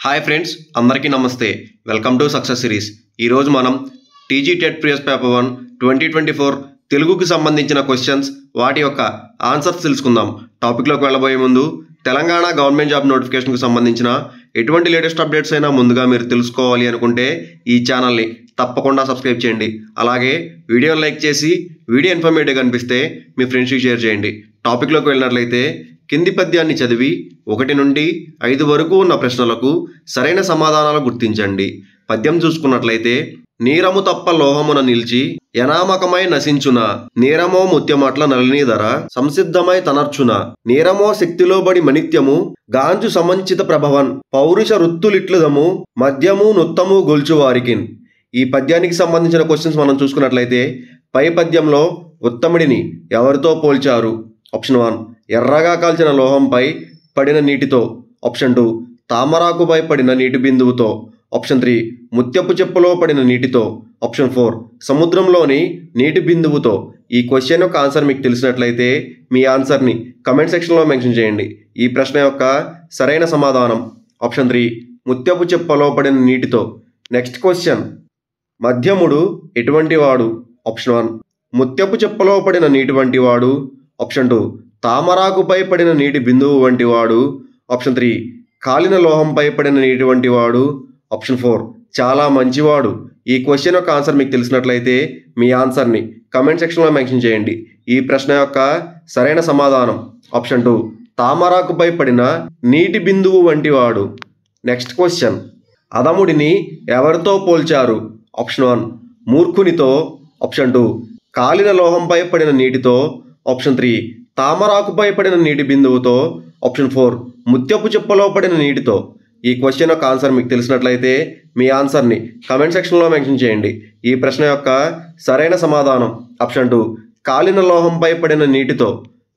Hi friends, అందరికీ నమస్తే. Welcome to success series. ఈరోజు మనం టీజీ టెట్ ప్రీవియస్ పేపర్ 1 2024 తెలుగుకి సంబంధించిన క్వశ్చన్స్, వాటి యొక్క ఆన్సర్స్ తెలుసుకుందాం. టాపిక్లోకి వెళ్ళబోయే ముందు తెలంగాణ గవర్నమెంట్ జాబ్ నోటిఫికేషన్కి సంబంధించిన ఎటువంటి లేటెస్ట్ అప్డేట్స్ అయినా ముందుగా మీరు తెలుసుకోవాలి అనుకుంటే ఈ ఛానల్ని తప్పకుండా సబ్స్క్రైబ్ చేయండి. అలాగే వీడియో లైక్ చేసి వీడియో ఇన్ఫర్మేటివ్గా అనిపిస్తే మీ ఫ్రెండ్స్కి షేర్ చేయండి. టాపిక్లోకి వెళ్ళినట్లయితే కింది పద్యాన్ని చదివి 1 నుండి 5 వరకు ఉన్న ప్రశ్నలకు సరైన సమాధానాలు గుర్తించండి. పద్యం చూసుకున్నట్లయితే, నీరము తప్ప లోహమున నిలిచి యనామకమై నశించున, నీరమో ముత్యమట్ల నళినీధర సంసిద్ధమై తనర్చున, నీరమో శక్తిలోబడి మనిత్యము గాంచు సమంచిత ప్రభవన్, పౌరుష వృత్తులిట్లుదము మద్యము నుత్తము గొల్చువారికిన్. ఈ పద్యానికి సంబంధించిన క్వశ్చన్స్ మనం చూసుకున్నట్లయితే, పై పద్యంలో ఉత్తముడిని ఎవరితో పోల్చారు? ఆప్షన్ 1 ఎర్రగా కాల్చిన లోహంపై పడిన నీటితో. ఆప్షన్ 2 తామరాకుపై పడిన నీటి బిందువుతో. ఆప్షన్ 3 ముత్యపు చెప్పులో పడిన నీటితో. ఆప్షన్ 4 సముద్రంలోని నీటి బిందువుతో. ఈ క్వశ్చన్ యొక్క ఆన్సర్ మీకు తెలిసినట్లయితే మీ ఆన్సర్ని కమెంట్ సెక్షన్లో మెన్షన్ చేయండి. ఈ ప్రశ్న యొక్క సరైన సమాధానం ఆప్షన్ 3 ముత్యపు చెప్పులో పడిన నీటితో. నెక్స్ట్ క్వశ్చన్, మధ్యముడు ఎటువంటి వాడు? ఆప్షన్ 1 ముత్యపు చెప్పులో పడిన నీటి వంటి వాడు. ఆప్షన్ 2 తామరాకుపై పడిన నీటి బిందువు వంటి వాడు. ఆప్షన్ 3 కాలిన లోహంపై పడిన నీటి వంటి వాడు. ఆప్షన్ 4 చాలా మంచివాడు. ఈ క్వశ్చన్ యొక్క ఆన్సర్ మీకు తెలిసినట్లయితే మీ ఆన్సర్ని కమెంట్ సెక్షన్లో మెన్షన్ చేయండి. ఈ ప్రశ్న యొక్క సరైన సమాధానం ఆప్షన్ 2 తామరాకుపై పడిన నీటి బిందువు వంటి వాడు. నెక్స్ట్ క్వశ్చన్, అధముడిని ఎవరితో పోల్చారు? ఆప్షన్ 1 మూర్ఖునితో. ఆప్షన్ 2 కాలిన లోహంపై పడిన నీటితో. ఆప్షన్ 3 తామరాకుపై పడిన నీటి బిందువుతో. ఆప్షన్ 4 ముత్యపు చెప్పులో పడిన నీటితో. ఈ క్వశ్చన్ యొక్క ఆన్సర్ మీకు తెలిసినట్లయితే మీ ఆన్సర్ని కమెంట్ సెక్షన్లో మెన్షన్ చేయండి. ఈ ప్రశ్న యొక్క సరైన సమాధానం ఆప్షన్ 2 కాలిన లోహంపై పడిన నీటితో.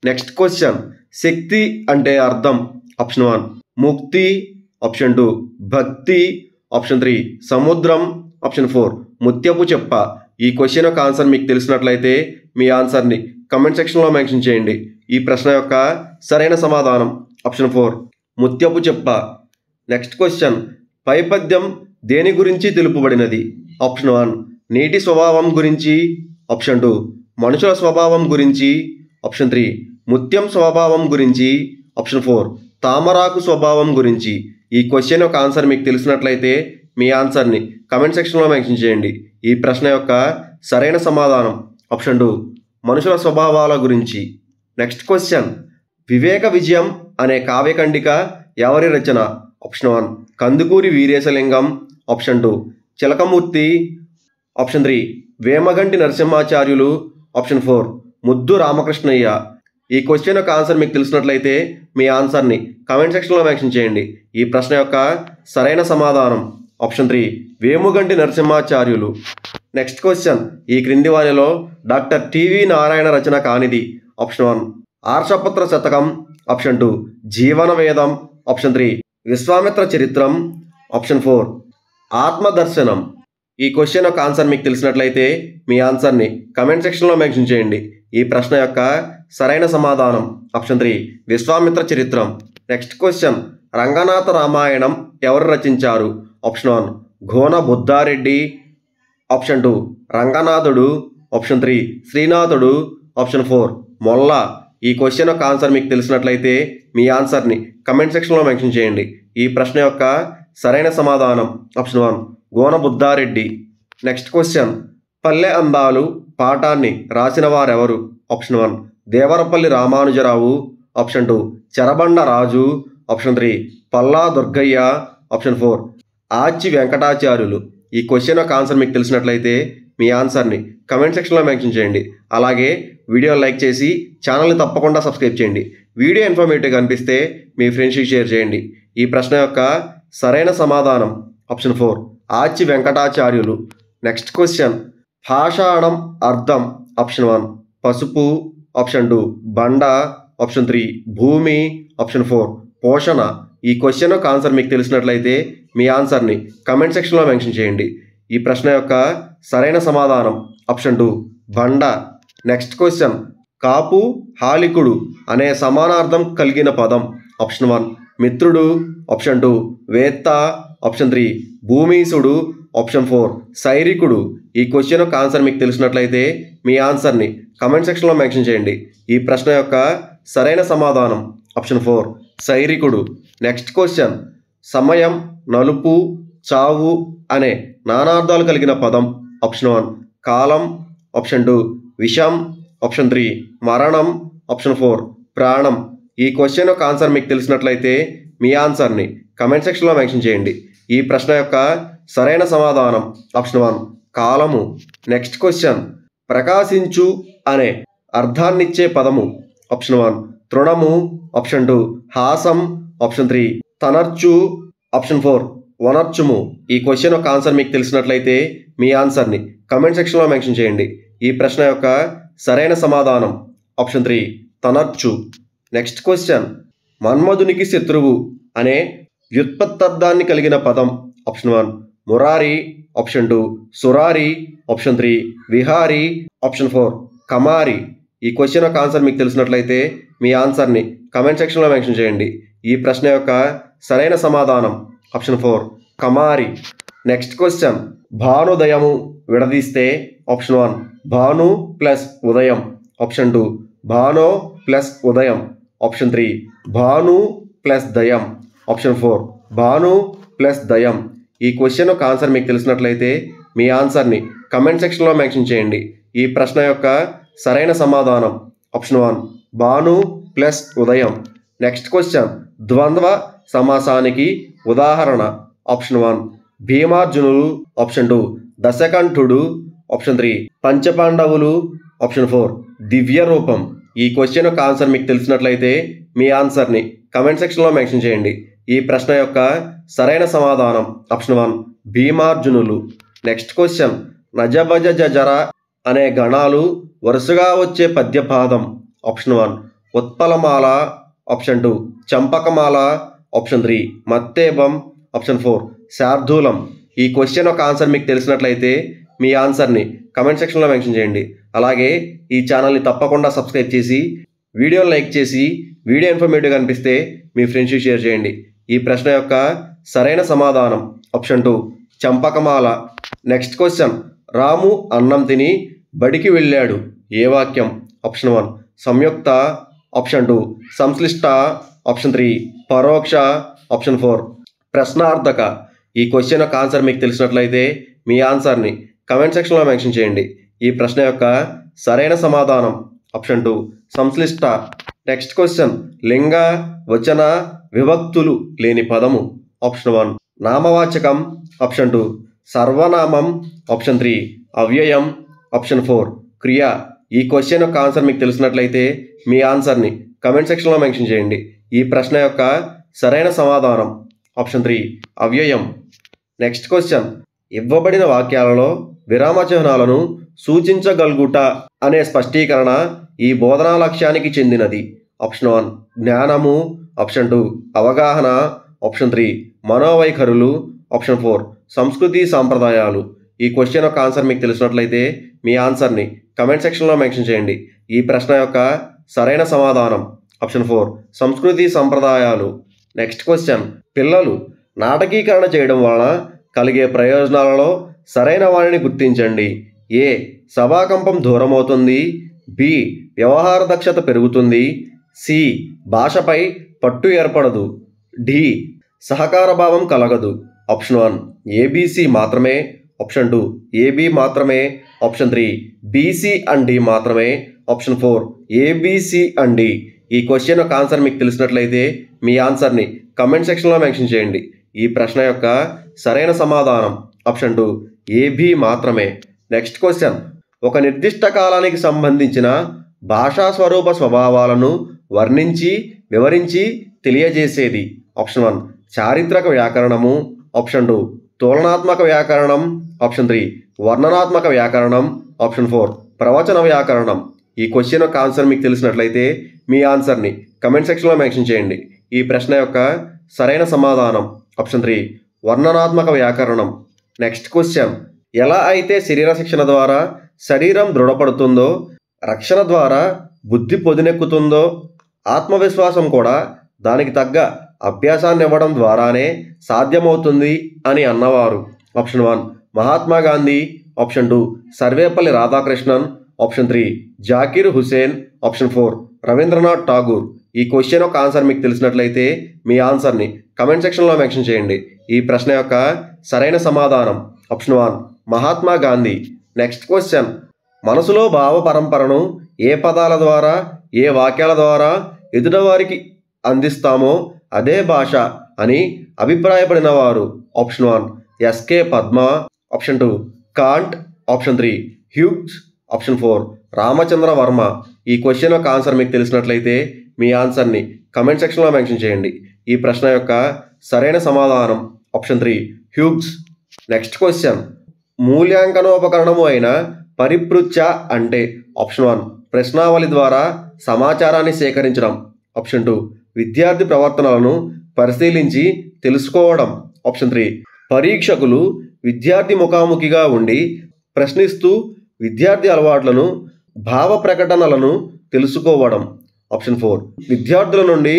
నెక్స్ట్ క్వశ్చన్, శక్తి అంటే అర్థం? ఆప్షన్ 1 ముక్తి. ఆప్షన్ 2 భక్తి. ఆప్షన్ 3 సముద్రం. ఆప్షన్ 4 ముత్యపు చెప్ప. ఈ క్వశ్చన్ యొక్క ఆన్సర్ మీకు తెలిసినట్లయితే మీ ఆన్సర్ని కమెంట్ సెక్షన్లో మెన్షన్ చేయండి. ఈ ప్రశ్న యొక్క సరైన సమాధానం ఆప్షన్ 4 ముత్యపు చెప్ప. నెక్స్ట్ క్వశ్చన్, పై పద్యం దేని గురించి తెలుపబడినది? ఆప్షన్ 1 నీటి స్వభావం గురించి. ఆప్షన్ 2 మనుషుల స్వభావం గురించి. ఆప్షన్ 3 ముత్యం స్వభావం గురించి. ఆప్షన్ 4 తామరాకు స్వభావం గురించి. ఈ క్వశ్చన్ యొక్క ఆన్సర్ మీకు తెలిసినట్లయితే మీ ఆన్సర్ని కమెంట్ సెక్షన్లో మెన్షన్ చేయండి. ఈ ప్రశ్న యొక్క సరైన సమాధానం ఆప్షన్ 2 మనుషుల స్వభావాల గురించి. నెక్స్ట్ క్వశ్చన్, వివేక విజయం అనే కావ్యఖండిక ఎవరి రచన? Option 1 Kandukuri Veeresalingam. Option 2 Chilakamarthi. Option 3 Vemagunti Narasimhacharyulu. Option 4 Muddu Ramakrishnaiah. ఈ క్వశ్చన్ యొక్క ఆన్సర్ మీకు తెలిసినట్లయితే మీ ఆన్సర్ని కమెంట్ సెక్షన్లో మెన్షన్ చేయండి. ఈ ప్రశ్న యొక్క సరైన సమాధానం option 3 Vemuganti Narasimhacharyulu. Next question, ఈ క్రింది వానిలో డాక్టర్ టివి నారాయణ రచన కానిది? ఆప్షన్ 1 ఆర్షపత్ర శతకం. ఆప్షన్ 2 జీవన వేదం. ఆప్షన్ 3 విశ్వామిత్ర చరిత్రం. ఆప్షన్ 4 ఆత్మదర్శనం. ఈ క్వశ్చన్ యొక్క ఆన్సర్ మీకు తెలిసినట్లయితే మీ ఆన్సర్ని కమెంట్ సెక్షన్లో మెన్షన్ చేయండి. ఈ ప్రశ్న యొక్క సరైన సమాధానం option 3 Vishwamitra Charitram. Next question, Ranganatha Ramayanam ఎవరు రచించారు? Option 1 Gona Buddha Reddy. Option 2 Ranganathudu. Option 3 Srinathudu. Option 4 Molla. ఈ క్వశ్చన్ యొక్క ఆన్సర్ మీకు తెలిసినట్లయితే మీ ఆన్సర్ని కమెంట్ సెక్షన్లో మెన్షన్ చేయండి. ఈ ప్రశ్న యొక్క సరైన సమాధానం option 1 Gona Buddha Reddy. Next question, పల్లె అందాలు పాఠాన్ని రాసిన వారెవరు? ఆప్షన్ 1 దేవరపల్లి రామానుజరావు. ఆప్షన్ 2 చెరబండ రాజు. ఆప్షన్ 3 పల్లా దుర్గయ్య. ఆప్షన్ 4 ఆచి వెంకటాచార్యులు. ఈ క్వశ్చన్ యొక్క ఆన్సర్ మీకు తెలిసినట్లయితే మీ ఆన్సర్ని కమెంట్ సెక్షన్లో మెన్షన్ చేయండి. అలాగే వీడియో లైక్ చేసి ఛానల్ని తప్పకుండా సబ్స్క్రైబ్ చేయండి. వీడియో ఇన్ఫర్మేటివ్గా అనిపిస్తే మీ ఫ్రెండ్స్కి షేర్ చేయండి. ఈ ప్రశ్న యొక్క సరైన సమాధానం ఆప్షన్ 4 ఆచి వెంకటాచార్యులు. నెక్స్ట్ క్వశ్చన్, పాషాణం అర్థం? ఆప్షన్ 1 పసుపు. ఆప్షన్ 2 బండ. ఆప్షన్ 3 భూమి. ఆప్షన్ 4 పోషణ. ఈ క్వశ్చన్ యొక్క ఆన్సర్ మీకు తెలిసినట్లయితే మీ ఆన్సర్ని కమెంట్ సెక్షన్లో మెన్షన్ చేయండి. ఈ ప్రశ్న యొక్క సరైన సమాధానం ఆప్షన్ 2 బండ. నెక్స్ట్ క్వశ్చన్, కాపు హాలికుడు అనే సమానార్థం కలిగిన పదం? ఆప్షన్ 1 మిత్రుడు, ఆప్షన్ 2 వేత్త, ఆప్షన్ 3 భూమీసుడు, ఆప్షన్ 4 సైరికుడు. ఈ క్వశ్చన్ యొక్క ఆన్సర్ మీకు తెలిసినట్లయితే మీ ఆన్సర్ని కమెంట్ సెక్షన్లో మెన్షన్ చేయండి. ఈ ప్రశ్న యొక్క సరైన సమాధానం ఆప్షన్ 4 సైరికుడు. నెక్స్ట్ క్వశ్చన్, సమయం, నలుపు, చావు అనే నానార్థాలు కలిగిన పదం ఆప్షన్ 1 కాలం, ఆప్షన్ 2 విషం, ఆప్షన్ 3 మరణం, ఆప్షన్ 4 ప్రాణం. ఈ క్వశ్చన్ యొక్క ఆన్సర్ మీకు తెలిసినట్లయితే మీ ఆన్సర్ని కమెంట్ సెక్షన్లో మెన్షన్ చేయండి. ఈ ప్రశ్న యొక్క సరైన సమాధానం ఆప్షన్ 1 కాలము. నెక్స్ట్ క్వశ్చన్, ప్రకాశించు అనే అర్థాన్నిచ్చే పదము option 1 తృణము, option 2 Haasam, option 3 తనర్చు, option 4 వనర్చుము. ఈ క్వశ్చన్ యొక్క ఆన్సర్ మీకు తెలిసినట్లయితే మీ ఆన్సర్ని కమెంట్ సెక్షన్లో మెన్షన్ చేయండి. ఈ ప్రశ్న యొక్క సరైన సమాధానం ఆప్షన్ 3 తనర్చు. నెక్స్ట్ క్వశ్చన్, మన్మధునికి శత్రువు అనే వ్యుత్పత్తార్థాన్ని కలిగిన పదం ఆప్షన్ 1 మురారి, ఆప్షన్ 2 సురారి, ఆప్షన్ 3 విహారి, ఆప్షన్ 4 కమారి. ఈ క్వశ్చన్ యొక్క ఆన్సర్ మీకు తెలిసినట్లయితే మీ ఆన్సర్ని కమెంట్ సెక్షన్లో మెన్షన్ చేయండి. ఈ ప్రశ్న యొక్క సరైన సమాధానం ఆప్షన్ 4 కమారి. నెక్స్ట్ క్వశ్చన్, భానుదయము విడదీస్తే ఆప్షన్ 1 భాను ప్లస్ ఉదయం, ఆప్షన్ 2 భానో ప్లస్ ఉదయం, ఆప్షన్ 3 భాను ప్లస్ దయం, ఆప్షన్ 4 భాను ప్లస్ దయం. ఈ క్వశ్చన్ యొక్క ఆన్సర్ మీకు తెలిసినట్లయితే మీ ఆన్సర్ని కమెంట్ సెక్షన్లో మెన్షన్ చేయండి. ఈ ప్రశ్న యొక్క సరైన సమాధానం ఆప్షన్ 1 భాను ప్లస్ ఉదయం. నెక్స్ట్ క్వశ్చన్, ద్వంద్వ సమాసానికి ఉదాహరణ ఆప్షన్ 1 భీమార్జునులు, ఆప్షన్ 2 దశకంఠుడు, ఆప్షన్ 3 పంచపాండవులు, ఆప్షన్ 4 దివ్య రూపం. ఈ క్వశ్చన్ యొక్క ఆన్సర్ మీకు తెలిసినట్లయితే మీ ఆన్సర్ని కమెంట్ సెక్షన్లో మెన్షన్ చేయండి. ఈ ప్రశ్న యొక్క సరైన సమాధానం ఆప్షన్ 1 భీమార్జునులు. నెక్స్ట్ క్వశ్చన్, నజభజ జజర అనే గణాలు వరుసగా వచ్చే పద్యపాదం ఆప్షన్ 1 ఉత్పలమాల, ఆప్షన్ 2 చంపకమాల, ఆప్షన్ 3 మత్తేబం, ఆప్షన్ 4 శార్దూలం. ఈ క్వశ్చన్ యొక్క ఆన్సర్ మీకు తెలిసినట్లయితే మీ ఆన్సర్ని కమెంట్ సెక్షన్లో మెన్షన్ చేయండి. అలాగే ఈ ఛానల్ని తప్పకుండా సబ్స్క్రైబ్ చేసి వీడియోని లైక్ చేసి వీడియో ఇన్ఫర్మేటివ్గా అనిపిస్తే మీ ఫ్రెండ్స్కి షేర్ చేయండి. ఈ ప్రశ్న యొక్క సరైన సమాధానం ఆప్షన్ 2 చంపకమాల. నెక్స్ట్ క్వశ్చన్, రాము అన్నం తిని బడికి వెళ్ళాడు ఏ వాక్యం ఆప్షన్ 1 సంయుక్త, ఆప్షన్ 2 సంశ్లిష్ట, ఆప్షన్ 3 పరోక్ష, ఆప్షన్ 4 ప్రశ్నార్థక. ఈ క్వశ్చన్ యొక్క ఆన్సర్ మీకు తెలిసినట్లయితే మీ ఆన్సర్ని కమెంట్ సెక్షన్లో మెన్షన్ చేయండి. ఈ ప్రశ్న యొక్క సరైన సమాధానం ఆప్షన్ 2 సంశ్లిష్ట. నెక్స్ట్ క్వశ్చన్, లింగ వచన విభక్తులు లేని పదము ఆప్షన్ 1 నామవాచకం, ఆప్షన్ 2 సర్వనామం, ఆప్షన్ 3 అవ్యయం, ఆప్షన్ 4 క్రియ. ఈ క్వశ్చన్ యొక్క ఆన్సర్ మీకు తెలిసినట్లయితే మీ ఆన్సర్ని కమెంట్ సెక్షన్లో మెన్షన్ చేయండి. ఈ ప్రశ్న యొక్క సరైన సమాధానం ఆప్షన్ 3 అవ్యయం. నెక్స్ట్ క్వశ్చన్, ఇవ్వబడిన వాక్యాలలో విరామ చిహ్నాలను సూచించగలుగుట అనే స్పష్టీకరణ ఈ బోధనా లక్ష్యానికి చెందినది ఆప్షన్ 1 జ్ఞానము, ఆప్షన్ 2 అవగాహన, ఆప్షన్ 3 మనోవైఖరులు, ఆప్షన్ 4 సంస్కృతి సాంప్రదాయాలు. ఈ క్వశ్చన్ యొక్క ఆన్సర్ మీకు తెలిసినట్లయితే మీ ఆన్సర్ని కమెంట్ సెక్షన్లో మెన్షన్ చేయండి. ఈ ప్రశ్న యొక్క సరైన సమాధానం ఆప్షన్ 4 సంస్కృతి సంప్రదాయాలు. నెక్స్ట్ క్వశ్చన్, పిల్లలు నాటకీకరణ చేయడం వలన కలిగే ప్రయోజనాలలో సరైన వాటిని గుర్తించండి. ఏ సభాకంపం దూరమవుతుంది, బి వ్యవహార దక్షత పెరుగుతుంది, సి భాషపై పట్టు ఏర్పడదు, డి సహకార భావం కలగదు. ఆప్షన్ 1 ఏబిసి మాత్రమే, ఆప్షన్ 2 ఏబి మాత్రమే, ఆప్షన్ 3 బీసీ అండ్ డి మాత్రమే, ఆప్షన్ 4 ఏబిసి అండ్ డి. ఈ క్వశ్చన్ యొక్క ఆన్సర్ మీకు తెలిసినట్లయితే మీ ఆన్సర్ని కమెంట్ సెక్షన్లో మెన్షన్ చేయండి. ఈ ప్రశ్న యొక్క సరైన సమాధానం ఆప్షన్ 2 ఏబి మాత్రమే. నెక్స్ట్ క్వశ్చన్, ఒక నిర్దిష్ట కాలానికి సంబంధించిన భాషా స్వరూప స్వభావాలను వర్ణించి వివరించి తెలియజేసేది ఆప్షన్ 1 చారిత్రక వ్యాకరణము, ఆప్షన్ 2 తులనాత్మక వ్యాకరణం, ఆప్షన్ 3 వర్ణనాత్మక వ్యాకరణం, ఆప్షన్ 4 ప్రవచన వ్యాకరణం. ఈ క్వశ్చన్ యొక్క ఆన్సర్ మీకు తెలిసినట్లయితే మీ ఆన్సర్ని కమెంట్ సెక్షన్లో మెన్షన్ చేయండి. ఈ ప్రశ్న యొక్క సరైన సమాధానం ఆప్షన్ 3 వర్ణనాత్మక వ్యాకరణం. నెక్స్ట్ క్వశ్చన్, ఎలా అయితే శరీర శిక్షణ ద్వారా శరీరం దృఢపడుతుందో, రక్షణ ద్వారా బుద్ధి పొదినెక్కుతుందో, ఆత్మవిశ్వాసం కూడా దానికి తగ్గ అభ్యాసాన్ని ఇవ్వడం ద్వారానే సాధ్యమవుతుంది అని అన్నవారు? Option 1 Mahatma Gandhi, option 2 Sarvepalli Radhakrishnan, option 3 Zakir Hussain, option 4 Rabindranath Tagore. ఈ క్వశ్చన్ యొక్క ఆన్సర్ మీకు తెలిసినట్లయితే మీ ఆన్సర్ని కమెంట్ సెక్షన్లో మెన్షన్ చేయండి. ఈ ప్రశ్న యొక్క సరైన సమాధానం option 1 Mahatma Gandhi. Next question, మనసులో భావ పరంపరను ఏ పదాల ద్వారా, ఏ వాక్యాల ద్వారా ఎదుటివారికి అందిస్తామో అదే భాష అని అభిప్రాయపడిన వారు? Option 1 S K Padma, option 2 Kant, option 3 Hughes, option 4 Ramchandra Varma. ఈ క్వశ్చన్ యొక్క ఆన్సర్ మీకు తెలిసినట్లయితే మీ ఆన్సర్ని కమెంట్ సెక్షన్లో మెన్షన్ చేయండి. ఈ ప్రశ్న యొక్క సరైన సమాధానం ఆప్షన్ 3 హ్యూగ్స్. నెక్స్ట్ క్వశ్చన్, మూల్యాంకనోపకరణము అయిన పరిపృచ్ఛ అంటే? ఆప్షన్ 1 ప్రశ్నావళి ద్వారా సమాచారాన్ని సేకరించడం, ఆప్షన్ 2 విద్యార్థి ప్రవర్తనలను పరిశీలించి తెలుసుకోవడం, ఆప్షన్ 3 పరీక్షకులు విద్యార్థి ముఖాముఖిగా ఉండి ప్రశ్నిస్తూ విద్యార్థి అలవాట్లను, భావ ప్రకటనలను తెలుసుకోవడం, ఆప్షన్ 4 విద్యార్థుల నుండి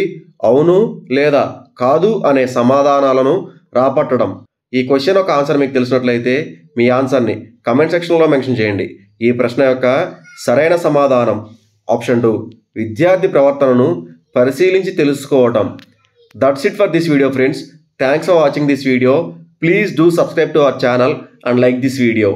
అవును లేదా కాదు అనే సమాధానాలను రాబట్టడం. ఈ క్వశ్చన్ యొక్క ఆన్సర్ మీకు తెలిసినట్లయితే మీ ఆన్సర్ని కమెంట్ సెక్షన్లో మెన్షన్ చేయండి. ఈ ప్రశ్న యొక్క సరైన సమాధానం ఆప్షన్ 2 విద్యార్థి ప్రవర్తనను పరిశీలించి తెలుసుకోవటం. That's it for this video friends. Thanks for watching this video. Please do subscribe to our channel and like this video.